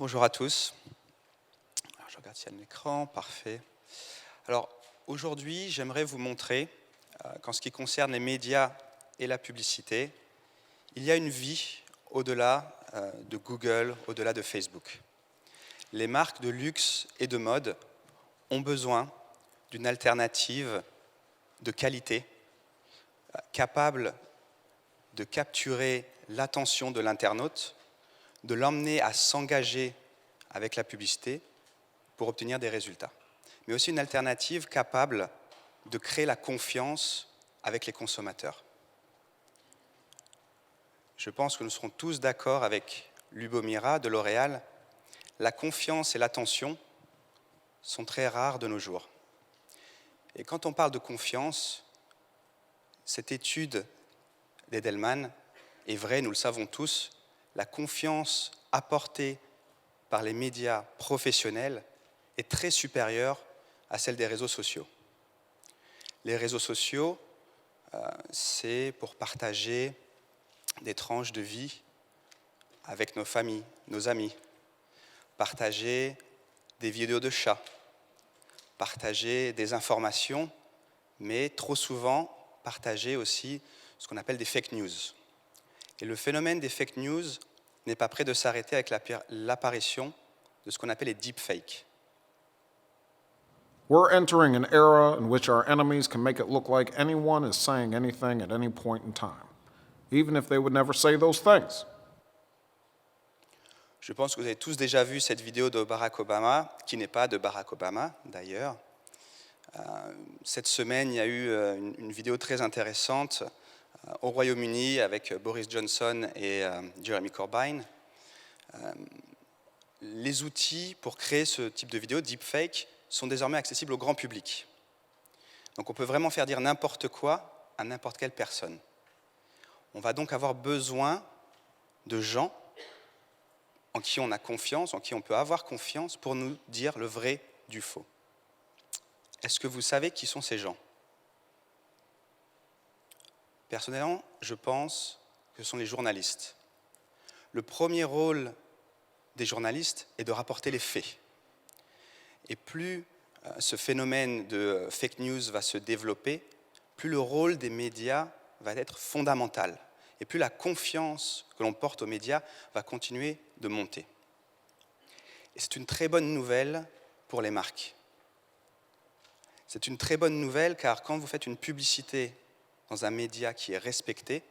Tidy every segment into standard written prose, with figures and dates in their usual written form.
bonjour à tous. Alors, je regarde s'il y a l'écran, parfait. Alors aujourd'hui, j'aimerais vous montrer qu'en ce qui concerne les médias et la publicité, il y a une vie au-delà de Google, au-delà de Facebook. Les marques de luxe et de mode ont besoin d'une alternative de qualité, capable de capturer l'attention de l'internaute, de l'emmener à s'engager avec la publicité pour obtenir des résultats. Mais aussi une alternative capable de créer la confiance avec les consommateurs. Je pense que nous serons tous d'accord avec Lubomira de L'Oréal, la confiance et l'attention sont très rares de nos jours. Et quand on parle de confiance, cette étude d'Edelman est vraie, nous le savons tous, la confiance apportée par les médias professionnels est très supérieure à celle des réseaux sociaux. Les réseaux sociaux, c'est pour partager des tranches de vie avec nos familles, nos amis, partager des vidéos de chats, partager des informations, mais trop souvent partager aussi ce qu'on appelle des fake news. Et le phénomène des fake news n'est pas près de s'arrêter avec l'apparition de ce qu'on appelle les deepfakes. We're entering an era in which our enemies can make it look like anyone is saying anything at any point in time, even if they would never say those things. Je pense que vous avez tous déjà vu cette vidéo de Barack Obama, qui n'est pas de Barack Obama d'ailleurs. Cette semaine, il y a eu une vidéo très intéressante au Royaume-Uni avec Boris Johnson et Jeremy Corbyn. Les outils pour créer ce type de vidéo, deepfake, sont désormais accessibles au grand public. Donc on peut vraiment faire dire n'importe quoi à n'importe quelle personne. On va donc avoir besoin de gens en qui on a confiance, en qui on peut avoir confiance pour nous dire le vrai du faux. Est-ce que vous savez qui sont ces gens ? Personnellement, je pense que ce sont les journalistes. Le premier rôle des journalistes est de rapporter les faits. Et plus ce phénomène de fake news va se développer, plus le rôle des médias va être fondamental. Et plus la confiance que l'on porte aux médias va continuer de monter. Et c'est une très bonne nouvelle pour les marques. C'est une très bonne nouvelle car quand vous faites une publicité dans un média qui est respecté,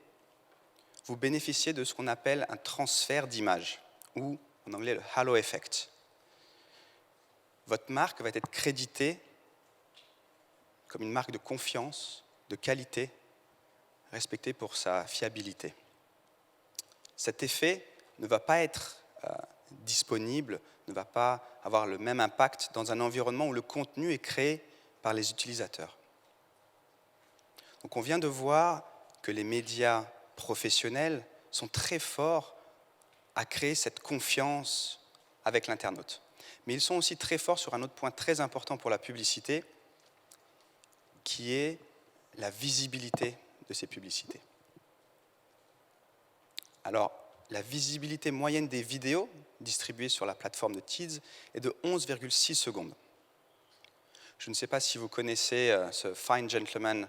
vous bénéficiez de ce qu'on appelle un transfert d'image, ou en anglais le halo effect. Votre marque va être créditée comme une marque de confiance, de qualité, respectée pour sa fiabilité. Cet effet ne va pas être disponible, ne va pas avoir le même impact dans un environnement où le contenu est créé par les utilisateurs. Donc on vient de voir que les médias professionnels sont très forts à créer cette confiance avec l'internaute. Mais ils sont aussi très forts sur un autre point très important pour la publicité, qui est la visibilité de ces publicités. Alors, la visibilité moyenne des vidéos distribuées sur la plateforme de Teads est de 11,6 secondes. Je ne sais pas si vous connaissez ce fine gentleman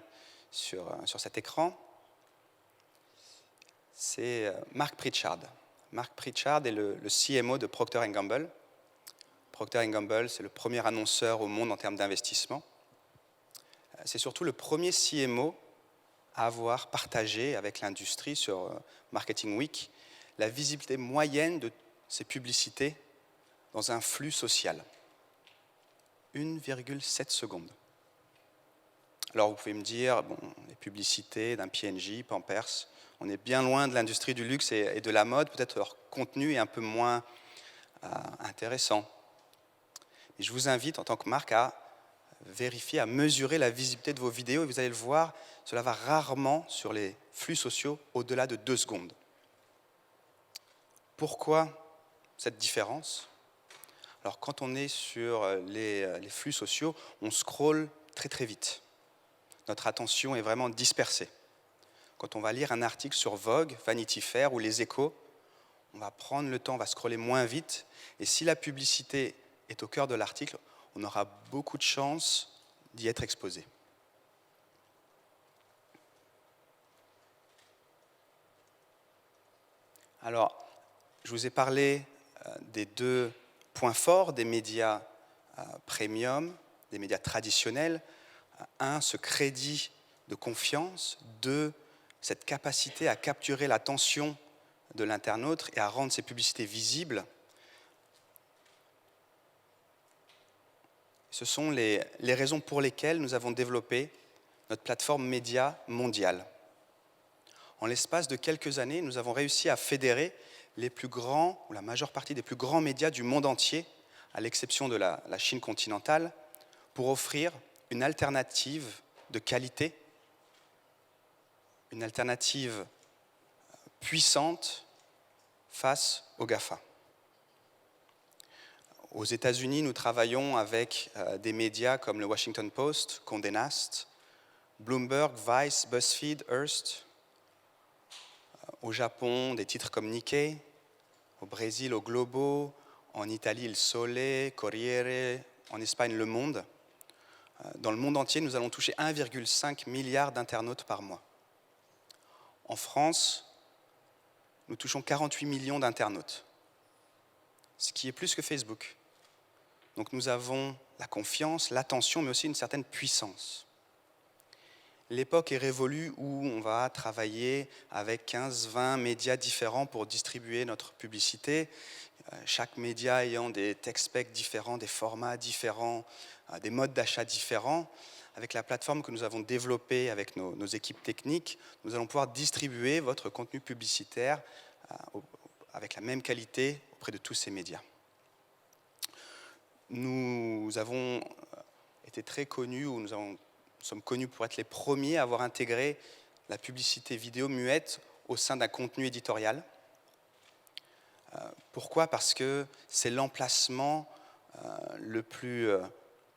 sur cet écran. C'est Mark Pritchard. Mark Pritchard est le CMO de Procter & Gamble. Procter & Gamble, c'est le premier annonceur au monde en termes d'investissement. C'est surtout le premier CMO à avoir partagé avec l'industrie sur Marketing Week la visibilité moyenne de ces publicités dans un flux social. 1,7 secondes. Alors vous pouvez me dire, bon, les publicités d'un P&G, Pampers, on est bien loin de l'industrie du luxe et de la mode, peut-être leur contenu est un peu moins intéressant. Et je vous invite en tant que marque à vérifier, à mesurer la visibilité de vos vidéos et vous allez le voir, cela va rarement sur les flux sociaux au-delà de 2 secondes. Pourquoi cette différence ? Alors quand on est sur les flux sociaux, on scrolle très très vite. Notre attention est vraiment dispersée. Quand on va lire un article sur Vogue, Vanity Fair ou Les Échos, on va prendre le temps, on va scroller moins vite. Et si la publicité est au cœur de l'article, on aura beaucoup de chances d'y être exposé. Alors, je vous ai parlé des deux points forts des médias premium, des médias traditionnels. Un, ce crédit de confiance. Deux, cette capacité à capturer l'attention de l'internaute et à rendre ses publicités visibles. Ce sont les raisons pour lesquelles nous avons développé notre plateforme média mondiale. En l'espace de quelques années, nous avons réussi à fédérer les plus grands, ou la majeure partie des plus grands médias du monde entier, à l'exception de la Chine continentale, pour offrir une alternative de qualité, une alternative puissante face aux GAFA. Aux États-Unis, nous travaillons avec des médias comme le Washington Post, Condé Nast, Bloomberg, Vice, BuzzFeed, Hearst. Au Japon, des titres comme Nikkei. Au Brésil, au Globo. En Italie, Il Sole, Corriere. En Espagne, Le Monde. Dans le monde entier, nous allons toucher 1,5 milliard d'internautes par mois. En France, nous touchons 48 millions d'internautes, ce qui est plus que Facebook. Donc nous avons la confiance, l'attention, mais aussi une certaine puissance. L'époque est révolue où on va travailler avec 15-20 médias différents pour distribuer notre publicité, chaque média ayant des tech specs différents, des formats différents, des modes d'achat différents. Avec la plateforme que nous avons développée avec nos équipes techniques, nous allons pouvoir distribuer votre contenu publicitaire avec la même qualité auprès de tous ces médias. Nous avons été très connus, ou nous sommes connus pour être les premiers à avoir intégré la publicité vidéo muette au sein d'un contenu éditorial. Pourquoi ? Parce que c'est l'emplacement le plus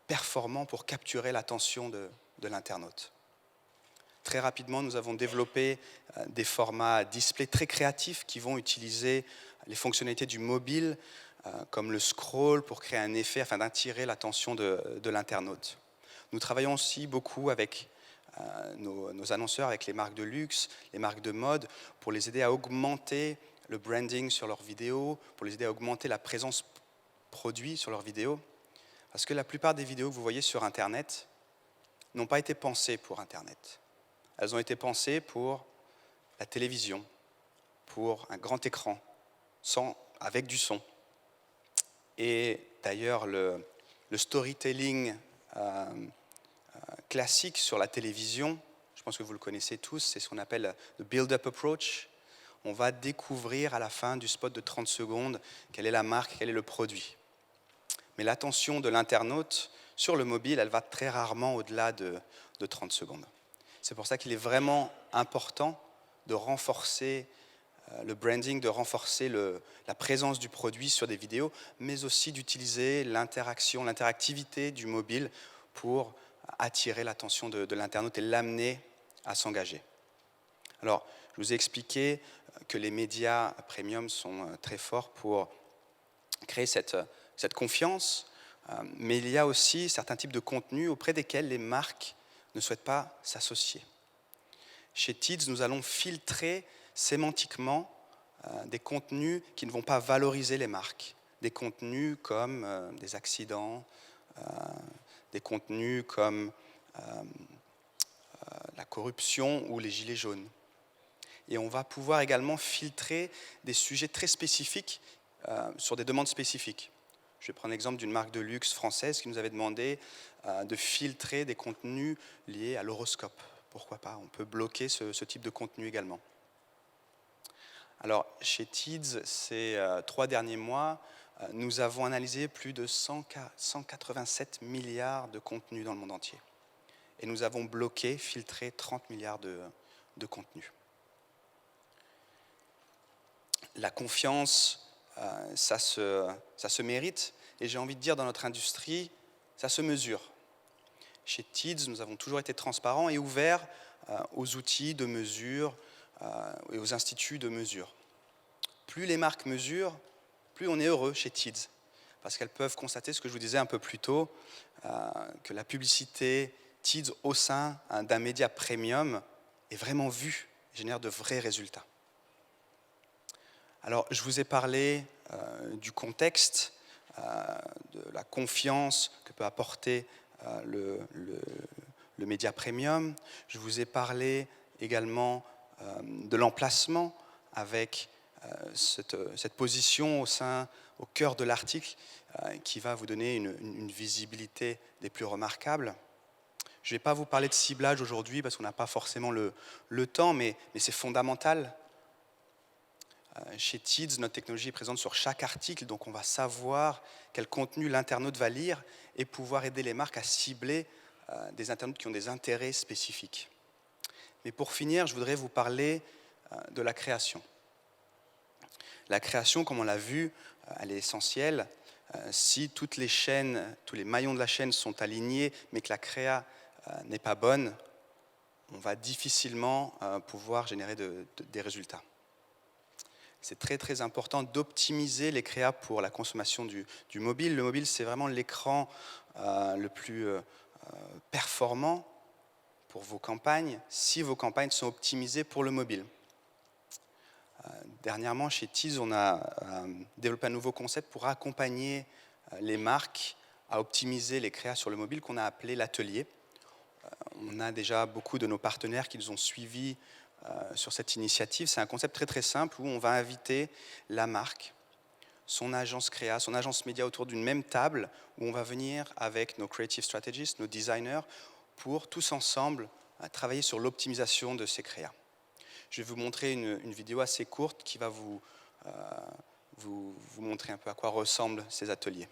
performant pour capturer l'attention de l'internaute. Très rapidement, nous avons développé des formats display très créatifs qui vont utiliser les fonctionnalités du mobile, comme le scroll pour créer un effet afin d'attirer l'attention de l'internaute. Nous travaillons aussi beaucoup avec nos annonceurs, avec les marques de luxe, les marques de mode, pour les aider à augmenter le branding sur leurs vidéos, pour les aider à augmenter la présence produit sur leurs vidéos. Parce que la plupart des vidéos que vous voyez sur Internet n'ont pas été pensées pour Internet. Elles ont été pensées pour la télévision, pour un grand écran, avec du son. Et d'ailleurs, le storytelling classique sur la télévision, je pense que vous le connaissez tous, c'est ce qu'on appelle le build-up approach. On va découvrir à la fin du spot de 30 secondes quelle est la marque, quel est le produit. Mais l'attention de l'internaute sur le mobile, elle va très rarement au-delà de 30 secondes. C'est pour ça qu'il est vraiment important de renforcer le branding, de renforcer la présence du produit sur des vidéos, mais aussi d'utiliser l'interaction, l'interactivité du mobile pour attirer l'attention de l'internaute et l'amener à s'engager. Alors, je vous ai expliqué que les médias premium sont très forts pour créer cette confiance, mais il y a aussi certains types de contenus auprès desquels les marques ne souhaitent pas s'associer. Chez Teads, nous allons filtrer sémantiquement des contenus qui ne vont pas valoriser les marques. Des contenus comme des accidents, des contenus comme la corruption ou les gilets jaunes. Et on va pouvoir également filtrer des sujets très spécifiques sur des demandes spécifiques. Je vais prendre l'exemple d'une marque de luxe française qui nous avait demandé de filtrer des contenus liés à l'horoscope. Pourquoi pas ? On peut bloquer ce type de contenu également. Alors, chez Teads, ces 3 derniers mois, nous avons analysé plus de 187 milliards de contenus dans le monde entier. Et nous avons bloqué, filtré 30 milliards de contenus. La confiance, ça se mérite. Et j'ai envie de dire, dans notre industrie, ça se mesure. Chez Teads, nous avons toujours été transparents et ouverts aux outils de mesure et aux instituts de mesure. Plus les marques mesurent, plus on est heureux chez Teads, parce qu'elles peuvent constater ce que je vous disais un peu plus tôt, que la publicité Teads au sein d'un média premium est vraiment vue, génère de vrais résultats. Alors, je vous ai parlé du contexte, de la confiance que peut apporter le média premium. Je vous ai parlé également de l'emplacement avec cette position au cœur de l'article qui va vous donner une visibilité des plus remarquables. Je ne vais pas vous parler de ciblage aujourd'hui parce qu'on n'a pas forcément le temps, mais c'est fondamental. Chez Teads, notre technologie est présente sur chaque article, donc on va savoir quel contenu l'internaute va lire et pouvoir aider les marques à cibler des internautes qui ont des intérêts spécifiques. Mais pour finir, je voudrais vous parler de la création. La création, comme on l'a vu, elle est essentielle. Si toutes les chaînes, tous les maillons de la chaîne sont alignés, mais que la créa n'est pas bonne, on va difficilement pouvoir générer des résultats. C'est très très important d'optimiser les créas pour la consommation du mobile. Le mobile, c'est vraiment l'écran le plus performant pour vos campagnes, si vos campagnes sont optimisées pour le mobile. Dernièrement, chez Teads, on a développé un nouveau concept pour accompagner les marques à optimiser les créas sur le mobile qu'on a appelé l'atelier. On a déjà beaucoup de nos partenaires qui nous ont suivis sur cette initiative. C'est un concept très très simple où on va inviter la marque, son agence créa, son agence média autour d'une même table où on va venir avec nos creative strategists, nos designers, pour tous ensemble travailler sur l'optimisation de ces créas. Je vais vous montrer une vidéo assez courte qui va vous montrer un peu à quoi ressemblent ces ateliers.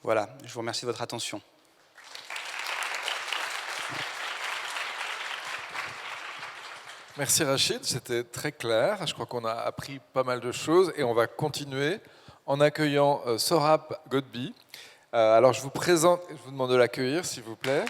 Voilà, je vous remercie de votre attention. Merci Rachid, c'était très clair. Je crois qu'on a appris pas mal de choses et on va continuer en accueillant Saurabh Godbee. Alors je vous demande de l'accueillir s'il vous plaît.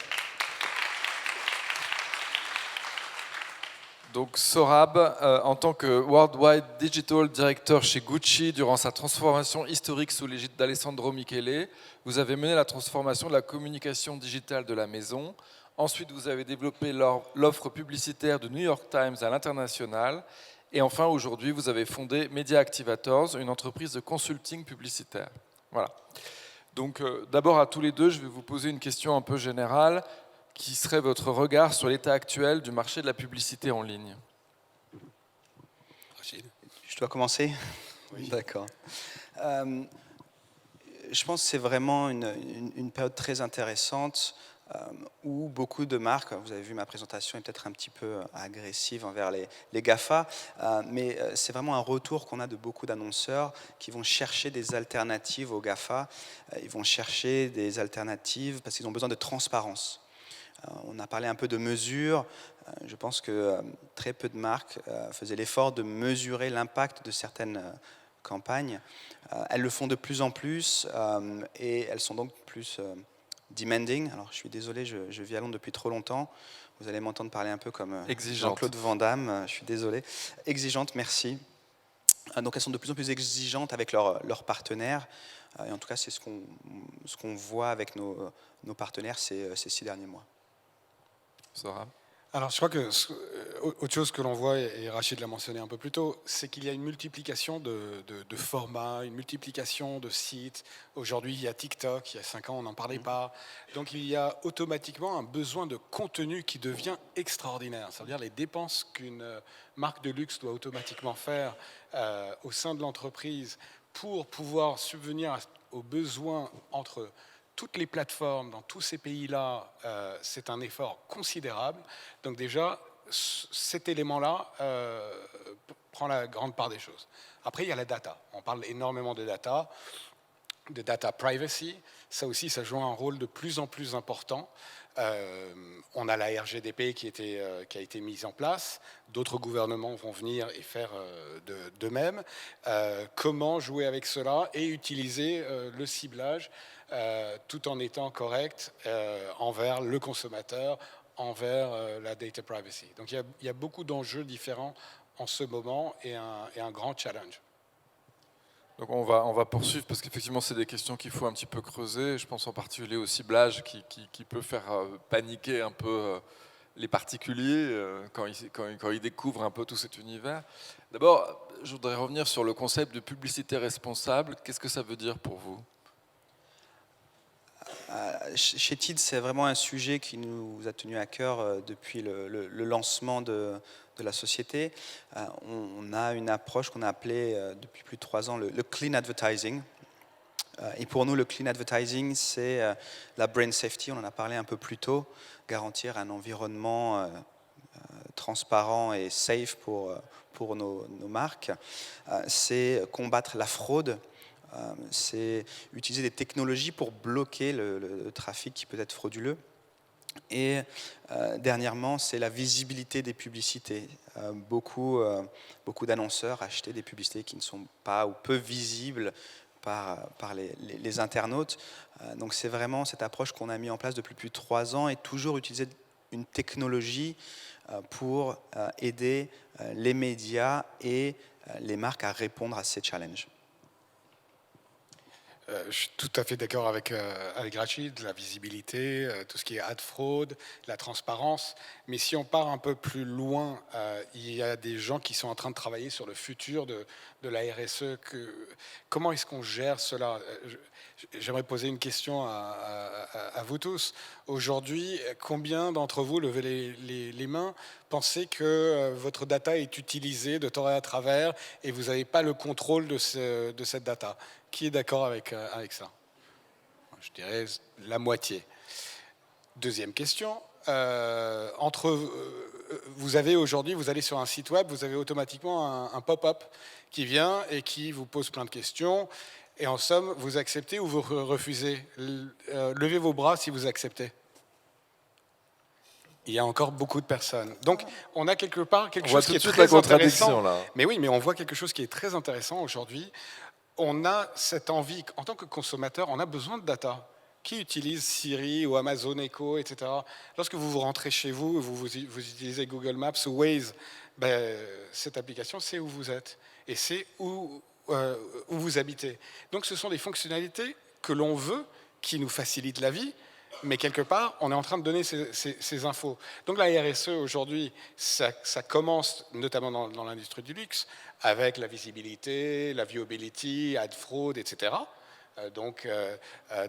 Donc Saurabh, en tant que Worldwide Digital Director chez Gucci, durant sa transformation historique sous l'égide d'Alessandro Michele, vous avez mené la transformation de la communication digitale de la maison. Ensuite, vous avez développé l'offre publicitaire de New York Times à l'international. Et enfin, aujourd'hui, vous avez fondé Media Activators, une entreprise de consulting publicitaire. Voilà. Donc d'abord à tous les deux, je vais vous poser une question un peu générale. Qui serait votre regard sur l'état actuel du marché de la publicité en ligne? Je dois commencer? Oui. D'accord. Je pense que c'est vraiment une période très intéressante où beaucoup de marques, vous avez vu ma présentation est peut-être un petit peu agressive envers les GAFA, mais c'est vraiment un retour qu'on a de beaucoup d'annonceurs qui vont chercher des alternatives aux GAFA. Ils vont chercher des alternatives parce qu'ils ont besoin de transparence. On a parlé un peu de mesures. Je pense que très peu de marques faisaient l'effort de mesurer l'impact de certaines campagnes. Elles le font de plus en plus et elles sont donc plus demanding. Alors je suis désolé, je vis à Londres depuis trop longtemps. Vous allez m'entendre parler un peu comme Jean-Claude Van Damme. Je suis désolé. Exigeante, merci. Donc elles sont de plus en plus exigeantes avec leurs partenaires. Et en tout cas, c'est ce qu'on voit avec nos partenaires ces 6 derniers mois. Sarah? Alors, je crois que autre chose que l'on voit, et Rachid l'a mentionné un peu plus tôt, c'est qu'il y a une multiplication de formats, une multiplication de sites. Aujourd'hui, il y a TikTok, il y a 5 ans, on n'en parlait pas. Donc, il y a automatiquement un besoin de contenu qui devient extraordinaire. C'est-à-dire les dépenses qu'une marque de luxe doit automatiquement faire au sein de l'entreprise pour pouvoir subvenir aux besoins entre toutes les plateformes dans tous ces pays-là, c'est un effort considérable. Donc déjà, cet élément-là prend la grande part des choses. Après, il y a la data. On parle énormément de data privacy. Ça aussi, ça joue un rôle de plus en plus important. On a la RGDP qui a été mise en place. D'autres gouvernements vont venir et faire de même. Comment jouer avec cela et utiliser le ciblage tout en étant correct envers le consommateur, envers la data privacy. Donc il y a beaucoup d'enjeux différents en ce moment et un grand challenge. Donc on va poursuivre parce qu'effectivement c'est des questions qu'il faut un petit peu creuser. Je pense en particulier au ciblage qui peut faire paniquer un peu les particuliers quand ils découvrent un peu tout cet univers. D'abord, je voudrais revenir sur le concept de publicité responsable. Qu'est-ce que ça veut dire pour vous ? Chez TID, c'est vraiment un sujet qui nous a tenu à cœur depuis le lancement de la société. On a une approche qu'on a appelée depuis plus de 3 ans le clean advertising. Et pour nous, le clean advertising, c'est la brand safety, on en a parlé un peu plus tôt, garantir un environnement transparent et safe pour nos marques. C'est combattre la fraude. C'est utiliser des technologies pour bloquer le trafic qui peut être frauduleux. Et dernièrement, c'est la visibilité des publicités. Beaucoup d'annonceurs achetaient des publicités qui ne sont pas ou peu visibles par les internautes. Donc c'est vraiment cette approche qu'on a mis en place depuis plus de 3 ans et toujours utiliser une technologie pour aider les médias et les marques à répondre à ces challenges. Je suis tout à fait d'accord avec Rachid, la visibilité, tout ce qui est ad fraude, la transparence. Mais si on part un peu plus loin, il y a des gens qui sont en train de travailler sur le futur de la RSE. Comment est-ce qu'on gère cela ? J'aimerais poser une question à vous tous. Aujourd'hui, combien d'entre vous, levez les mains, pensez que votre data est utilisée de temps à travers et vous n'avez pas le contrôle de cette data ? Qui est d'accord avec ça ? Je dirais la moitié. Deuxième question. Vous avez aujourd'hui, vous allez sur un site web, vous avez automatiquement un pop-up qui vient et qui vous pose plein de questions. Et en somme, vous acceptez ou vous refusez. Levez vos bras si vous acceptez. Il y a encore beaucoup de personnes. Donc, on a quelque part quelque chose qui est très intéressant. Là. Mais oui, mais on voit quelque chose qui est très intéressant aujourd'hui. On a cette envie, en tant que consommateur, on a besoin de data. Qui utilise Siri ou Amazon Echo, etc. Lorsque vous rentrez chez vous, vous utilisez Google Maps ou Waze, cette application sait où vous êtes et c'est où vous habitez. Donc ce sont des fonctionnalités que l'on veut, qui nous facilitent la vie, mais quelque part, on est en train de donner ces infos. Donc la RSE, aujourd'hui, ça commence, notamment dans l'industrie du luxe, avec la visibilité, la viewability, ad fraud, etc. Donc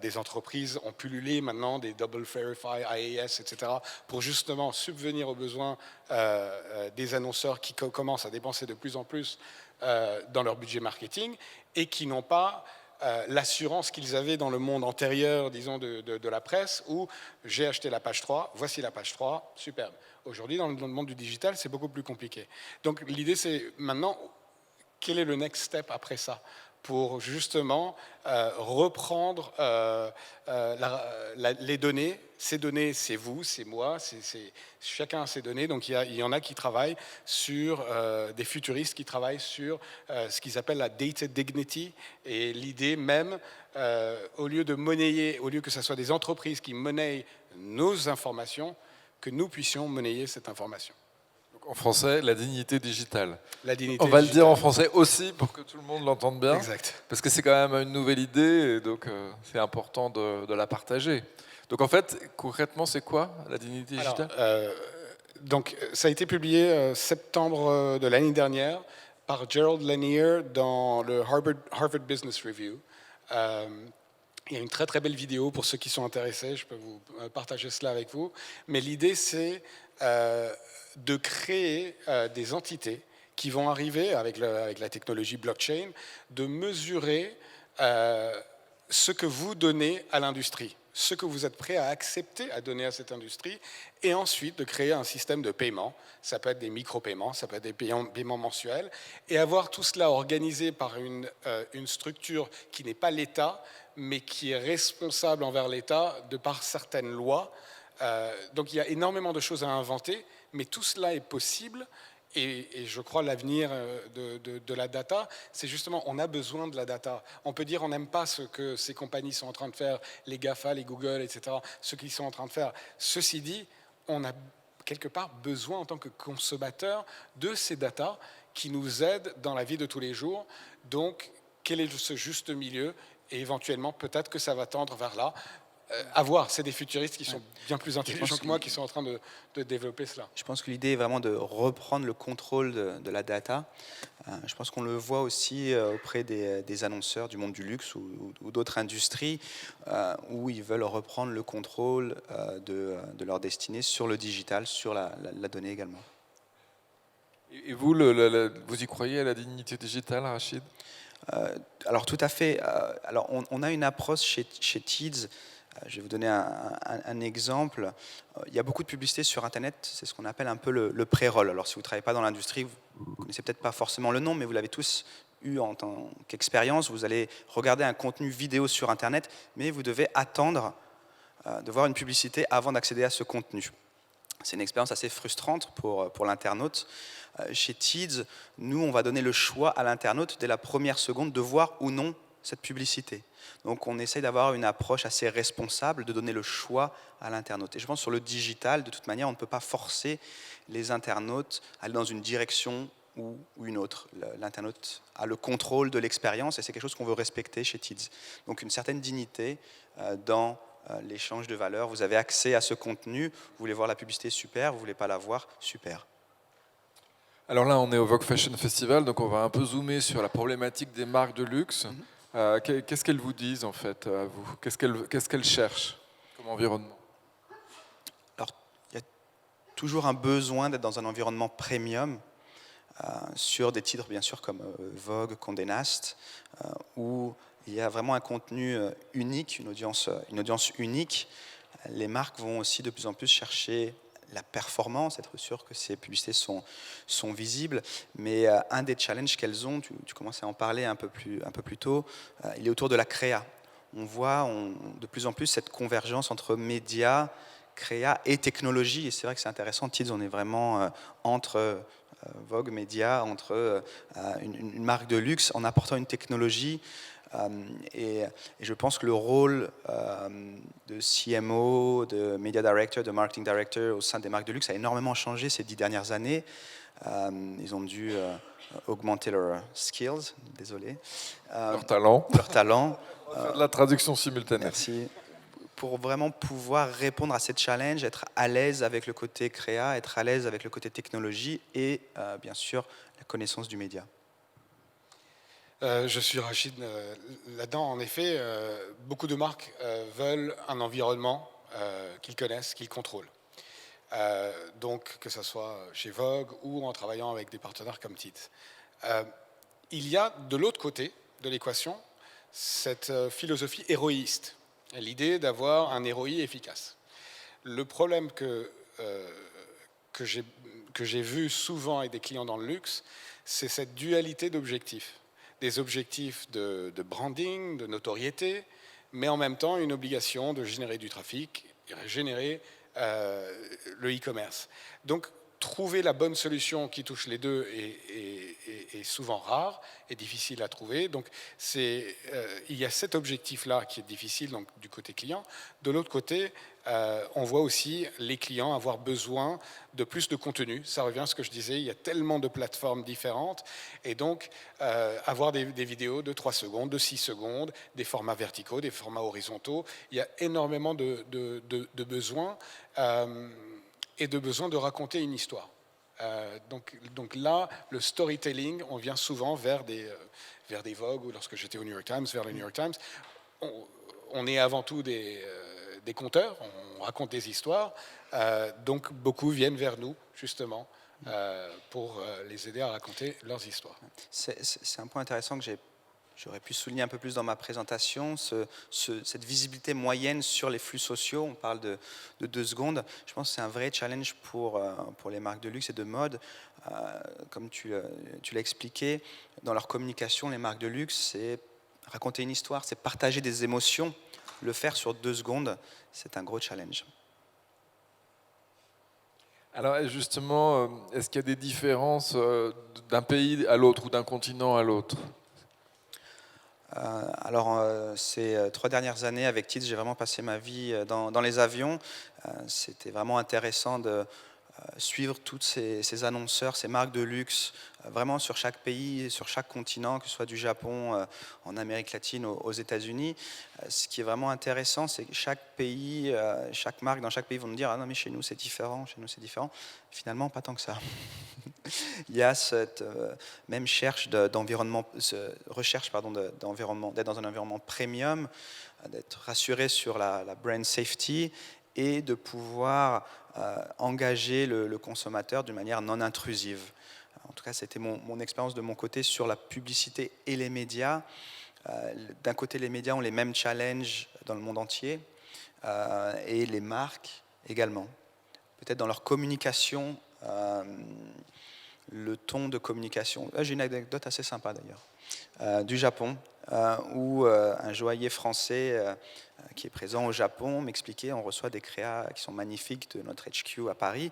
des entreprises ont pullulé maintenant des Double Verify, IAS, etc. pour justement subvenir aux besoins des annonceurs qui commencent à dépenser de plus en plus dans leur budget marketing et qui n'ont pas l'assurance qu'ils avaient dans le monde antérieur, disons, de la presse, où j'ai acheté la page 3, voici la page 3, superbe. Aujourd'hui, dans le monde du digital, c'est beaucoup plus compliqué. Donc l'idée, c'est maintenant, quel est le next step après ça ? Pour justement reprendre les données. Ces données, c'est vous, c'est moi, chacun a ses données. Donc il y en a qui travaillent sur, des futuristes qui travaillent sur ce qu'ils appellent la data dignity. Et l'idée même, au lieu de monnayer, au lieu que ce soit des entreprises qui monnaient nos informations, que nous puissions monnayer cette information. Donc En français, la dignité digitale. La dignité On va le dire en digitale. français aussi pour que tout le monde l'entende bien. Exact. Parce que c'est quand même une nouvelle idée, et donc c'est important de la partager. Donc en fait, concrètement, c'est quoi la dignité Alors, digitale? donc, ça a été publié septembre de l'année dernière par Gerald Lanier dans le Harvard Business Review. Il y a une très très belle vidéo pour ceux qui sont intéressés, je peux vous partager cela avec vous. Mais l'idée, c'est de créer des entités qui vont arriver avec la technologie blockchain, de mesurer ce que vous donnez à l'industrie, ce que vous êtes prêt à accepter à donner à cette industrie, et ensuite de créer un système de paiement. Ça peut être des micro-paiements, ça peut être des paiements mensuels, et avoir tout cela organisé par une structure qui n'est pas l'État, mais qui est responsable envers l'État de par certaines lois. Donc il y a énormément de choses à inventer, mais tout cela est possible. Et je crois l'avenir de la data, c'est justement, on a besoin de la data. On peut dire on n'aime pas ce que ces compagnies sont en train de faire, les GAFA, les Google, etc., ce qu'ils sont en train de faire. Ceci dit, on a quelque part besoin en tant que consommateur de ces datas qui nous aident dans la vie de tous les jours. Donc, quel est ce juste milieu? Et éventuellement, peut-être que ça va tendre vers là. À voir, c'est des futuristes qui sont bien plus intelligents que moi qui sont en train de développer cela. Je pense que l'idée est vraiment de reprendre le contrôle de la data. Je pense qu'on le voit aussi auprès des annonceurs du monde du luxe ou d'autres industries où ils veulent reprendre le contrôle de leur destinée sur le digital, sur la donnée également. Et vous, vous y croyez à la dignité digitale, Rachid? Alors tout à fait. Alors on a une approche chez TIDS. Je vais vous donner un exemple. Il y a beaucoup de publicités sur Internet, c'est ce qu'on appelle un peu le pré-roll. Alors si vous ne travaillez pas dans l'industrie, vous ne connaissez peut-être pas forcément le nom, mais vous l'avez tous eu en tant qu'expérience. Vous allez regarder un contenu vidéo sur Internet, mais vous devez attendre de voir une publicité avant d'accéder à ce contenu. C'est une expérience assez frustrante pour l'internaute. Chez TIDS, nous, on va donner le choix à l'internaute dès la première seconde de voir ou non cette publicité. Donc on essaye d'avoir une approche assez responsable, de donner le choix à l'internaute. Et je pense que sur le digital, de toute manière, on ne peut pas forcer les internautes à aller dans une direction ou une autre. L'internaute a le contrôle de l'expérience et c'est quelque chose qu'on veut respecter chez TIDS. Donc une certaine dignité dans l'échange de valeurs. Vous avez accès à ce contenu, vous voulez voir la publicité, super, vous ne voulez pas la voir, super. Alors là, on est au Vogue Fashion Festival, donc on va un peu zoomer sur la problématique des marques de luxe. Qu'est-ce qu'elles vous disent en fait à vous? Qu'est-ce qu'elles cherchent comme environnement? Alors, il y a toujours un besoin d'être dans un environnement premium sur des titres bien sûr comme Vogue, Condé Nast, où il y a vraiment un contenu unique, une audience unique. Les marques vont aussi de plus en plus chercher la performance, être sûr que ces publicités sont visibles. Mais un des challenges qu'elles ont, tu commençais à en parler un peu plus tôt, il est autour de la créa. On voit de plus en plus cette convergence entre médias, créa et technologie. Et c'est vrai que c'est intéressant, TIDS, on est vraiment entre Vogue, médias, entre une marque de luxe, en apportant une technologie. Et je pense que le rôle de CMO, de Media Director, de Marketing Director au sein des marques de luxe a énormément changé ces 10 dernières années. Ils ont dû augmenter leurs skills, désolé. Leur talent. Leur talent. On va faire de la traduction simultanée. Merci. Pour vraiment pouvoir répondre à ces challenges, être à l'aise avec le côté créa, être à l'aise avec le côté technologie et bien sûr la connaissance du média. Je suis Rachid là-dedans. En effet, beaucoup de marques veulent un environnement qu'ils connaissent, qu'ils contrôlent. Donc, que ce soit chez Vogue ou en travaillant avec des partenaires comme TIDS. Il y a de l'autre côté de l'équation cette philosophie héroïste, l'idée d'avoir un ROI efficace. Le problème que j'ai vu souvent avec des clients dans le luxe, c'est cette dualité d'objectifs. Des objectifs de branding, de notoriété, mais en même temps une obligation de générer du trafic, générer le e-commerce. Donc, trouver la bonne solution qui touche les deux est souvent rare et difficile à trouver. Donc, il y a cet objectif-là qui est difficile donc, du côté client. De l'autre côté, on voit aussi les clients avoir besoin de plus de contenu. Ça revient à ce que je disais, il y a tellement de plateformes différentes. Et donc, avoir des vidéos de 3 secondes, de 6 secondes, des formats verticaux, des formats horizontaux. Il y a énormément de besoins et de besoin de raconter une histoire. Donc là, le storytelling, on vient souvent vers des Vogue, ou lorsque j'étais au New York Times, vers le New York Times. On est avant tout des conteurs, on raconte des histoires, donc beaucoup viennent vers nous, justement, pour les aider à raconter leurs histoires. C'est un point intéressant que j'aurais pu souligner un peu plus dans ma présentation, cette visibilité moyenne sur les flux sociaux. On parle de 2 secondes. Je pense que c'est un vrai challenge pour les marques de luxe et de mode. Comme tu l'as expliqué, dans leur communication, les marques de luxe, c'est raconter une histoire, c'est partager des émotions. Le faire sur 2 secondes, c'est un gros challenge. Alors justement, est-ce qu'il y a des différences d'un pays à l'autre ou d'un continent à l'autre? Alors, ces 3 dernières années avec Tids, j'ai vraiment passé ma vie dans les avions. C'était vraiment intéressant de suivre tous ces annonceurs, ces marques de luxe, vraiment sur chaque pays, sur chaque continent, que ce soit du Japon, en Amérique latine, aux États-Unis. Ce qui est vraiment intéressant, c'est que chaque pays, chaque marque dans chaque pays vont nous dire « Ah non, mais chez nous c'est différent, chez nous c'est différent ». Finalement, pas tant que ça. Il y a cette même recherche d'environnement, d'être dans un environnement premium, d'être rassuré sur la brand safety et de pouvoir engager le consommateur d'une manière non intrusive. En tout cas, c'était mon expérience de mon côté sur la publicité et les médias. D'un côté, les médias ont les mêmes challenges dans le monde entier et les marques également. Peut-être dans leur communication, le ton de communication. J'ai une anecdote assez sympa d'ailleurs, du Japon, où un joaillier français qui est présent au Japon m'expliquait, on reçoit des créas qui sont magnifiques de notre HQ à Paris,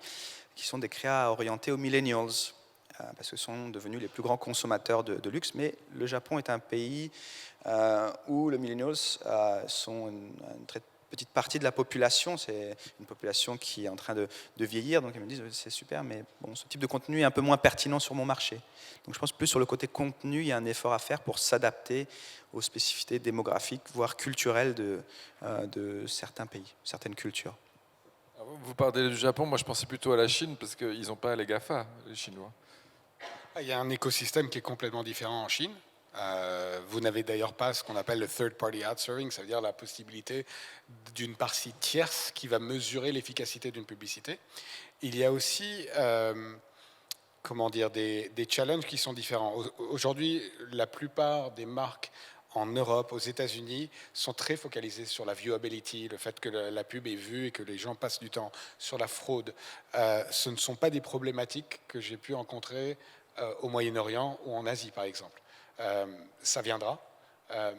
qui sont des créas orientés aux millennials, parce que ce sont devenus les plus grands consommateurs de luxe, mais le Japon est un pays où les millennials sont une très petite partie de la population, c'est une population qui est en train de vieillir, donc ils me disent c'est super, mais bon, ce type de contenu est un peu moins pertinent sur mon marché. Donc je pense plus sur le côté contenu, il y a un effort à faire pour s'adapter aux spécificités démographiques, voire culturelles de certains pays, certaines cultures. Vous parlez du Japon, moi je pensais plutôt à la Chine, parce qu'ils n'ont pas les GAFA, les Chinois. Il y a un écosystème qui est complètement différent en Chine. Vous n'avez d'ailleurs pas ce qu'on appelle le third-party ad serving, ça veut dire la possibilité d'une partie tierce qui va mesurer l'efficacité d'une publicité. Il y a aussi des challenges qui sont différents. Aujourd'hui, la plupart des marques en Europe, aux États-Unis, sont très focalisées sur la viewability, le fait que la pub est vue et que les gens passent du temps. Sur la fraude, ce ne sont pas des problématiques que j'ai pu rencontrer au Moyen-Orient ou en Asie, par exemple. Ça viendra,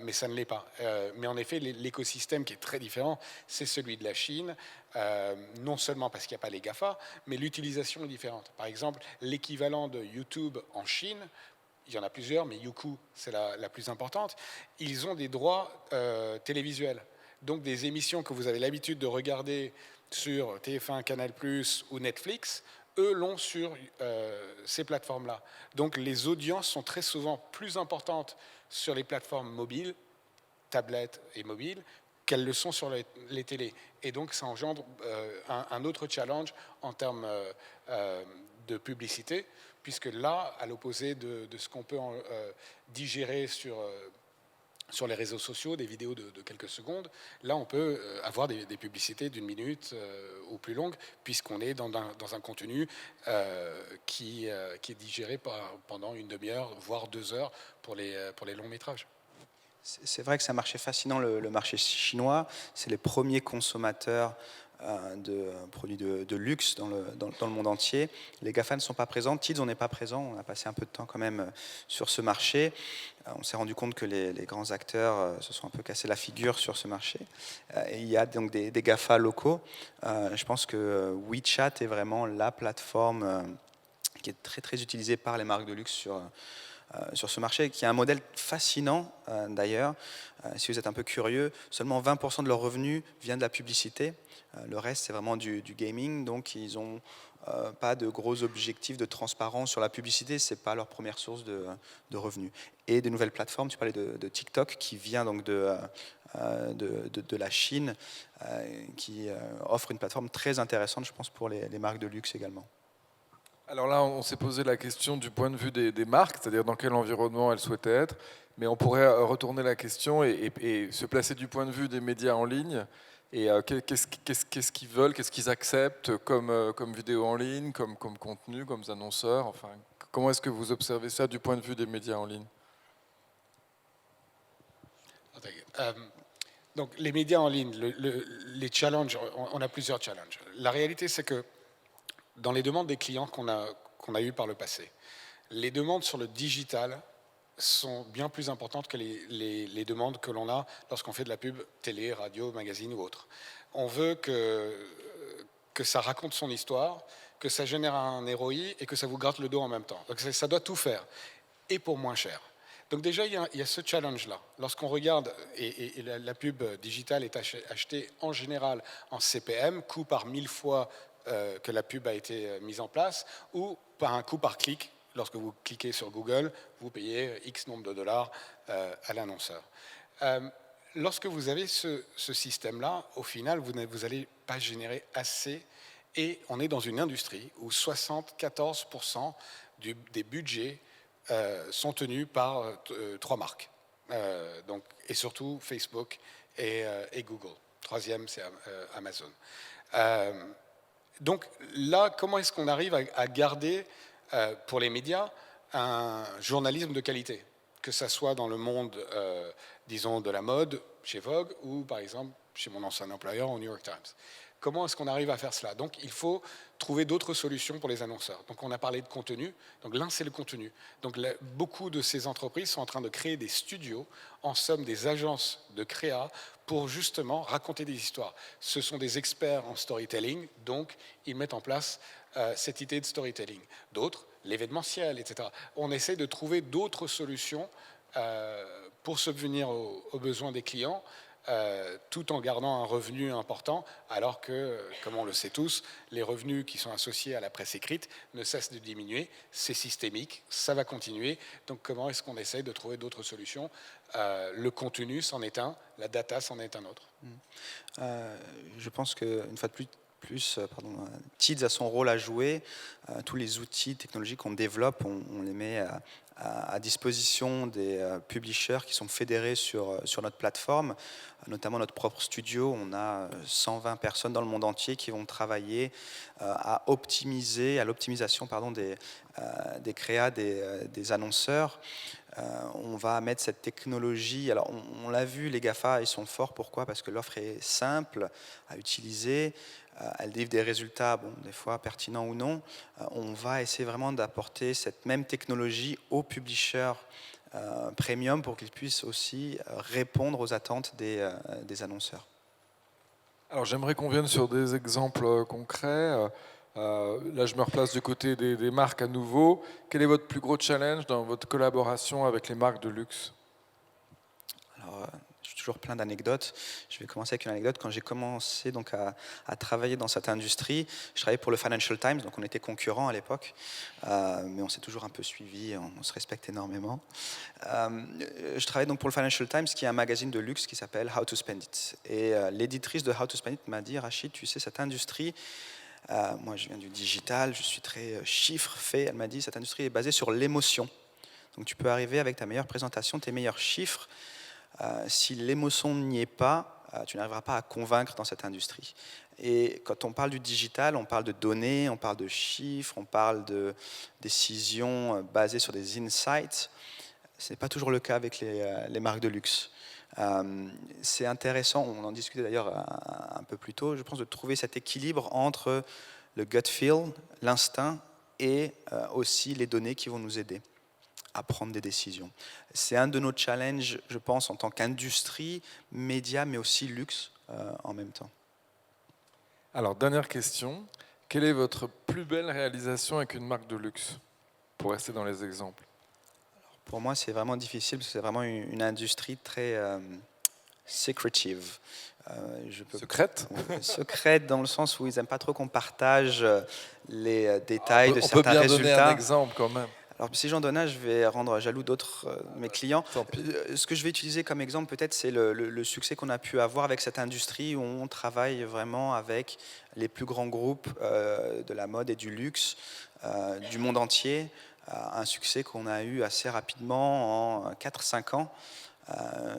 mais ça ne l'est pas. Mais en effet, l'écosystème qui est très différent, c'est celui de la Chine, non seulement parce qu'il n'y a pas les GAFA, mais l'utilisation est différente. Par exemple, l'équivalent de YouTube en Chine, il y en a plusieurs, mais Youku, c'est la plus importante, ils ont des droits télévisuels. Donc des émissions que vous avez l'habitude de regarder sur TF1, Canal+, ou Netflix, eux l'ont sur ces plateformes-là. Donc les audiences sont très souvent plus importantes sur les plateformes mobiles, tablettes et mobiles, qu'elles le sont sur les télés. Et donc ça engendre un autre challenge en termes de publicité, puisque là, à l'opposé de ce qu'on peut digérer sur les réseaux sociaux, des vidéos de quelques secondes, là on peut avoir des publicités d'1 minute ou plus longues, puisqu'on est dans un contenu qui est digéré pendant une demi-heure, voire 2 heures pour les longs métrages. C'est vrai que c'est un marché fascinant, le marché chinois. C'est les premiers consommateurs de produits de luxe dans le monde entier. Les GAFA ne sont pas présents. Tids, on n'est pas présent. On a passé un peu de temps quand même sur ce marché. On s'est rendu compte que les grands acteurs se sont un peu cassés la figure sur ce marché. Et il y a donc des GAFA locaux. Je pense que WeChat est vraiment la plateforme qui est très, très utilisée par les marques de luxe sur ce marché, qui a un modèle fascinant d'ailleurs. Si vous êtes un peu curieux, seulement 20% de leurs revenus viennent de la publicité. Le reste, c'est vraiment du gaming, donc ils n'ont pas de gros objectifs de transparence sur la publicité, ce n'est pas leur première source de revenus. Et des nouvelles plateformes, tu parlais de TikTok, qui vient donc de la Chine, qui offre une plateforme très intéressante, je pense, pour les marques de luxe également. Alors là, on s'est posé la question du point de vue des marques, c'est-à-dire dans quel environnement elles souhaitaient être, mais on pourrait retourner la question et se placer du point de vue des médias en ligne. Et qu'est-ce qu'ils veulent, qu'est-ce qu'ils acceptent comme vidéo en ligne, comme contenu, comme annonceurs. Enfin, comment est-ce que vous observez ça du point de vue des médias en ligne? Donc les médias en ligne, les challenges, on a plusieurs challenges. La réalité, c'est que dans les demandes des clients qu'on a eues par le passé, les demandes sur le digital sont bien plus importantes que les demandes que l'on a lorsqu'on fait de la pub télé, radio, magazine ou autre. On veut que ça raconte son histoire, que ça génère un ROI et que ça vous gratte le dos en même temps. Donc ça doit tout faire, et pour moins cher. Donc déjà, il y a ce challenge-là. Lorsqu'on regarde, et la pub digitale est achetée en général en CPM, coût par 1000 fois que la pub a été mise en place, ou par un coût par clic. Lorsque vous cliquez sur Google, vous payez X nombre de dollars à l'annonceur. Lorsque vous avez ce système-là, au final, vous n'allez pas générer assez. Et on est dans une industrie où 74% des budgets sont tenus par 3 marques. Et surtout Facebook et Google. Troisième, c'est Amazon. Donc là, comment est-ce qu'on arrive à garder, pour les médias, un journalisme de qualité, que ça soit dans le monde, disons, de la mode, chez Vogue, ou par exemple chez mon ancien employeur au New York Times. Comment est-ce qu'on arrive à faire cela? Donc il faut trouver d'autres solutions pour les annonceurs. Donc on a parlé de contenu. Donc l'un, c'est le contenu. Donc beaucoup de ces entreprises sont en train de créer des studios, en somme des agences de créa, pour justement raconter des histoires. Ce sont des experts en storytelling, donc ils mettent en place cette idée de storytelling. D'autres, l'événementiel, etc. On essaie de trouver d'autres solutions pour subvenir aux besoins des clients, tout en gardant un revenu important, alors que, comme on le sait tous, les revenus qui sont associés à la presse écrite ne cessent de diminuer. C'est systémique, ça va continuer. Donc comment est-ce qu'on essaye de trouver d'autres solutions? Le contenu, c'en est un, la data, c'en est un autre. Je pense qu'une fois de plus, Teads a son rôle à jouer. Tous les outils technologiques qu'on développe, on les met à disposition des publishers qui sont fédérés sur notre plateforme, notamment notre propre studio. On a 120 personnes dans le monde entier qui vont travailler à l'optimisation des créas des annonceurs. On va mettre cette technologie. Alors, on l'a vu, les GAFA, ils sont forts. Pourquoi? Parce que l'offre est simple à utiliser. Elle délivre des résultats, des fois pertinents ou non. On va essayer vraiment d'apporter cette même technologie aux publishers premium pour qu'ils puissent aussi répondre aux attentes des annonceurs. Alors j'aimerais qu'on vienne sur des exemples concrets. Là, je me replace du côté des marques à nouveau. Quel est votre plus gros challenge dans votre collaboration avec les marques de luxe? Alors, j'ai toujours plein d'anecdotes. Je vais commencer avec une anecdote. Quand j'ai commencé donc à travailler dans cette industrie, je travaillais pour le Financial Times, donc on était concurrents à l'époque, mais on s'est toujours un peu suivis, on se respecte énormément. Je travaillais donc pour le Financial Times, qui est un magazine de luxe qui s'appelle How to Spend It. Et l'éditrice de How to Spend It m'a dit: Rachid, tu sais, cette industrie, moi je viens du digital, je suis très chiffre fait. Elle m'a dit: cette industrie est basée sur l'émotion. Donc tu peux arriver avec ta meilleure présentation, tes meilleurs chiffres. Si l'émotion n'y est pas, tu n'arriveras pas à convaincre dans cette industrie. Et quand on parle du digital, on parle de données, on parle de chiffres, on parle de décisions basées sur des insights. Ce n'est pas toujours le cas avec les marques de luxe. C'est intéressant, on en discutait d'ailleurs un peu plus tôt, je pense, de trouver cet équilibre entre le gut feel, l'instinct, et aussi les données qui vont nous aider à prendre des décisions. C'est un de nos challenges, je pense, en tant qu'industrie, média, mais aussi luxe en même temps. Alors, dernière question. Quelle est votre plus belle réalisation avec une marque de luxe? Pour rester dans les exemples. Pour moi, c'est vraiment difficile, parce que c'est vraiment une industrie très secretive. Secrète. Secrète dans le sens où ils n'aiment pas trop qu'on partage les détails de On peut certains bien donner un résultats. exemple quand même. Alors, si j'en donne un, je vais rendre jaloux d'autres de mes clients. Tant pis. Ce que je vais utiliser comme exemple, peut-être, c'est le succès qu'on a pu avoir avec cette industrie où on travaille vraiment avec les plus grands groupes de la mode et du luxe du monde entier. Un succès qu'on a eu assez rapidement en 4-5 ans.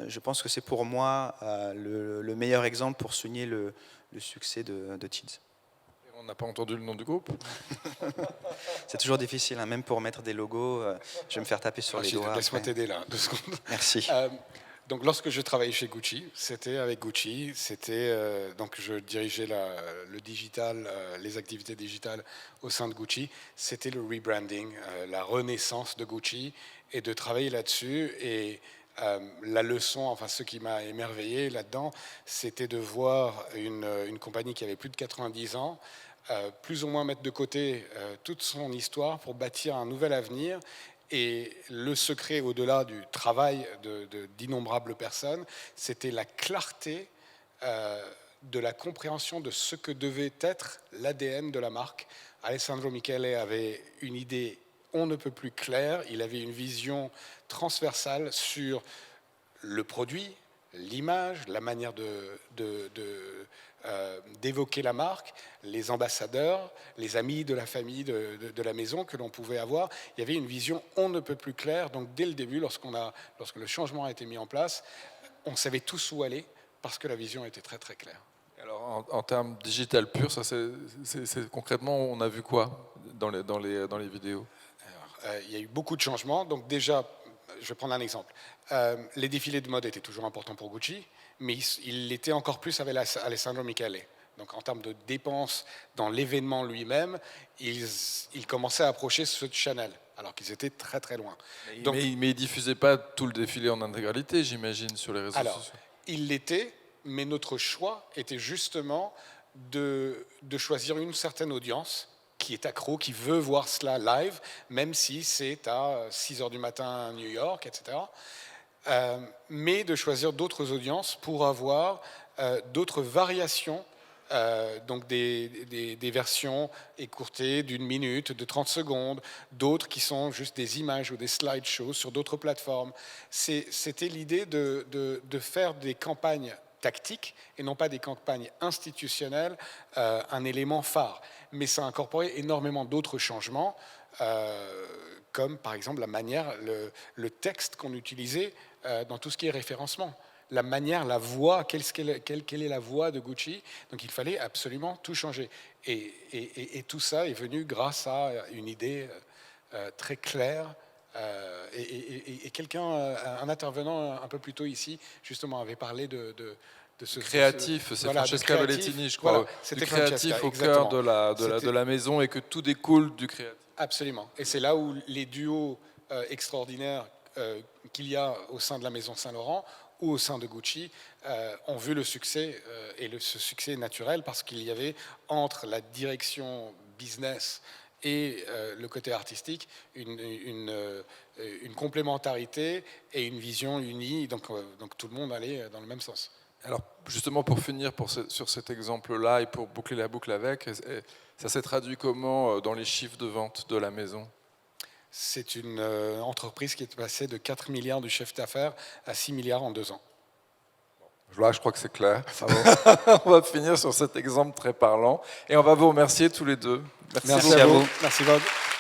Je pense que c'est pour moi le meilleur exemple pour souligner le succès de Teads. On n'a pas entendu le nom du groupe. C'est toujours difficile, hein, même pour mettre des logos, je vais me faire taper sur les doigts. Laisse-moi après. t'aider là, 2 secondes. Merci. Donc, lorsque je travaillais chez Gucci, c'était avec Gucci. Donc, je dirigeais le digital, les activités digitales au sein de Gucci. C'était le rebranding, la renaissance de Gucci, et de travailler là-dessus. Et la leçon, enfin, ce qui m'a émerveillé là-dedans, c'était de voir une compagnie qui avait plus de 90 ans, plus ou moins mettre de côté toute son histoire pour bâtir un nouvel avenir. Et le secret, au-delà du travail d'innombrables personnes, c'était la clarté de la compréhension de ce que devait être l'ADN de la marque. Alessandro Michele avait une idée on ne peut plus claire, il avait une vision transversale sur le produit, l'image, la manière d'évoquer la marque, les ambassadeurs, les amis de la famille, de la maison que l'on pouvait avoir. Il y avait une vision on ne peut plus claire. Donc dès le début, lorsque le changement a été mis en place, on savait tous où aller parce que la vision était très très claire. Alors en termes digital pur, ça c'est concrètement on a vu quoi dans les vidéos? Alors, il y a eu beaucoup de changements. Donc déjà, je vais prendre un exemple. Les défilés de mode étaient toujours importants pour Gucci, mais il l'était encore plus avec Alessandro Michele. Donc en termes de dépenses dans l'événement lui-même, ils commençaient à approcher ceux de Chanel, alors qu'ils étaient très très loin. Mais ils ne diffusaient pas tout le défilé en intégralité, j'imagine, sur les réseaux sociaux. Il l'était, mais notre choix était justement de choisir une certaine audience qui est accro, qui veut voir cela live, même si c'est à 6 h du matin à New York, etc. Mais de choisir d'autres audiences pour avoir d'autres variations, donc des versions écourtées d'1 minute, de 30 secondes, d'autres qui sont juste des images ou des slideshows sur d'autres plateformes. C'était l'idée de faire des campagnes tactiques et non pas des campagnes institutionnelles, un élément phare. Mais ça a incorporé énormément d'autres changements, comme par exemple la manière, le texte qu'on utilisait dans tout ce qui est référencement. La manière, la voix, quelle est la voix de Gucci. Donc il fallait absolument tout changer. Et tout ça est venu grâce à une idée très claire. Et un intervenant un peu plus tôt ici, justement, avait parlé de ce créatif, c'est Francesca Bellettini, je crois, voilà, du créatif au cœur de la maison et que tout découle du créatif. Absolument. Et c'est là où les duos extraordinaires qu'il y a au sein de la maison Saint-Laurent ou au sein de Gucci ont vu le succès, et ce succès naturel parce qu'il y avait entre la direction business et le côté artistique une complémentarité et une vision unie, donc tout le monde allait dans le même sens. Alors justement pour finir sur cet exemple-là et pour boucler la boucle avec, ça s'est traduit comment dans les chiffres de vente de la maison? C'est une entreprise qui est passée de 4 milliards du chiffre d'affaires à 6 milliards en 2 ans. Là, je crois que c'est clair. On va finir sur cet exemple très parlant et on va vous remercier tous les deux. Merci à vous. Merci Bob.